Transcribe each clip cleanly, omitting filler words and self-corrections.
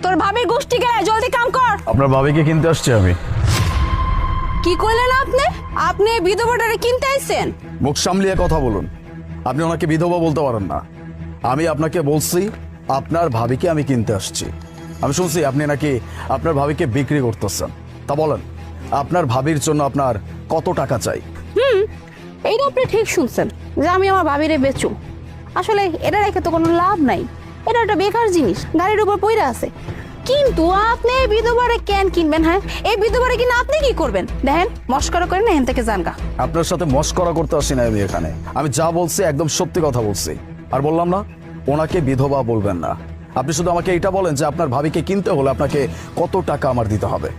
তোর ভাবির গোষ্ঠী গেলে জলদি কাম কর। আপনার ভাবিকে কিনতে আসছি আমি। কি কইলেন আপনি? আপনি বিধবাটারে কিনতে আইছেন? মুখ সামলিয়ে কথা বলুন। আপনি ওনাকে বিধবা বলতে পারেন না। আমি আপনাকে বলছি আপনার ভাবিকে আমি কিনতে আসছি। আমি শুনছি আপনি নাকি আপনার ভাবিকে বিক্রি করতেছেন। তা বলেন, আপনার ভাবির জন্য আপনার কত টাকা চাই? এইটা আপনি ঠিক শুনছেন যে আমি আমার ভাবিরে বেচুম। আসলে এটা রেখে তো কোনো লাভ নাই, এটা একটা বেকার জিনিস, গাড়ির উপর পইরা আছে। কিন্তু আপনি এই বিধবারে কেন কিনবেন? হ্যাঁ, এই বিধবারে কিনে আপনি কি করবেন? দেখেন, মস্করা করেন না, এখান থেকে জানগা। আপনার সাথে মশকরা করতে আসি না আমি এখানে। আমি যা বলছি একদম সত্যি কথা বলছি। আর বললাম না, ওনাকে বিধবা বলবেন না। আপনি শুধু আমাকে এটা বলেন যে আপনার ভাবিকে কিনতে হলে আপনাকে কত টাকা আমার দিতে হবে।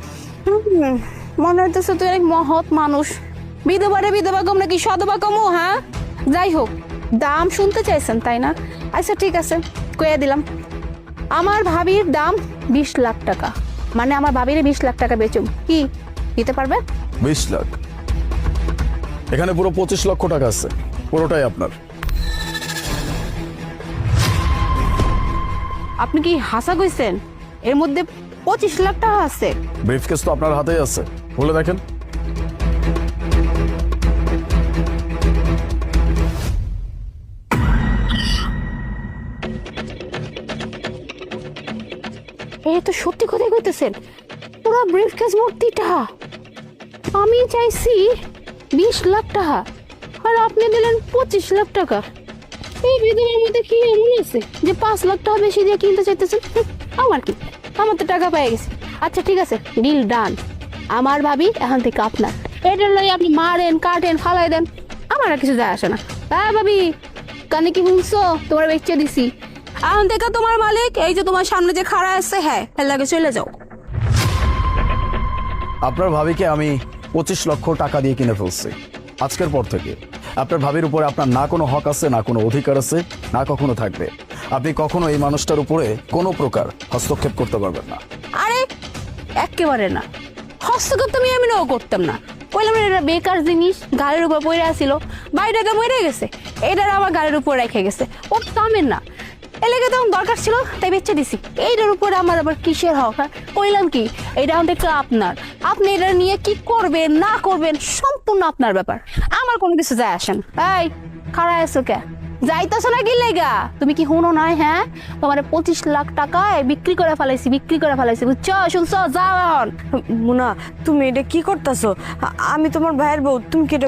মনে হইতেছে তুই এক মহৎ মানুষ। বিধবারে বিধবা কম নাকি সধবা কমো? হ্যাঁ, যাই হোক, দাম শুনতে চাইছেন তাই না? আচ্ছা ঠিক আছে, কয়ে দিলাম। আমার ভাবির দাম 20 লাখ টাকা। মানে আমার ভাবিরে 20 লাখ টাকা বেচুম। কি দিতে পারবে? 20 লাখ? এখানে পুরো 25 লক্ষ টাকা আছে, পুরোটাই আপনার। আপনি কি হাসা কইছেন? এর মধ্যে 25 লাখ টাকা আছে? ব্রিফকেস তো আপনার হাতেই আছে, বলে দেখেন। এই তো সত্যি কথাই কইতেছেন, পুরো ব্রিফকেস ভর্তিটা। আমি চাইছি 20 লাখ টাকা আর আপনি দিলেন 25 লাখ টাকা। এই বিধবার মধ্যে কি এমন আছে যে 5 লাখ টাকা বেশি দিয়ে কিনতে চাইতেছেন? আমার কি, আমার তো টাকা পেয়ে গেছে। আচ্ছা ঠিক আছে, ডিল ডান। আমার ভাবি এখন থেকে আপনার। এটার লই আপনি মারেন, কাটেন, ফালাই দেন, আমার আর কিছু যায় আসে না। হ্যাঁ ভাবি, কানে কি শুনছো? তোমার বেচে দিছি। এখন থেকে তোমার মালিক এই যে তোমার সামনে যে খাড়া আছে, হ্যাঁ, এর লাগে চলে যাও। আপনার ভাবিকে আমি 25 লক্ষ টাকা দিয়ে কিনে ফেলছি। আজকের পর থেকে আপনার ভাবির উপরে আপনার না কোনো হক আছে, না কোনো অধিকার আছে, না কখনো থাকবে। আপনি কখনো এই মানুষটার উপরে কোনো প্রকার হস্তক্ষেপ করতে পারবেন না। আরে একেবারে না, হস্তক্ষেপ তুমি আমিও করতাম না। কইলাম না, এটা বেকার জিনিস, গাড়ির উপর পড়ে আসছিল, বাইরেটা মরে গেছে, এটার আমার গাড়ির উপর রেখে গেছে, ওর দামের না। এলাকা তখন দরকার ছিল তাই বেচে দিছি। এইটার উপরে আমার আবার কিসের হক? হ্যাঁ, কইলাম কি, এই রাউন্ডটা আপনার। আপনি এটা নিয়ে কি করবেন না করবেন সম্পূর্ণ আপনার ব্যাপার, আমার কোনো কিছু যায় আসেন। এই খাড়া আছো কে? যাইতেছো না কি লেগা? তুমি কি হুনো নাই? হ্যাঁ, তোমার 25 লাখ টাকায় বিক্রি করে ফেলাইছি, বুঝছো? শুনছো? যাও এখন। মুনা, তুমি এটা কি করতেছো? আমি তোমার ভাইয়ের বউ, তুমি কি এটা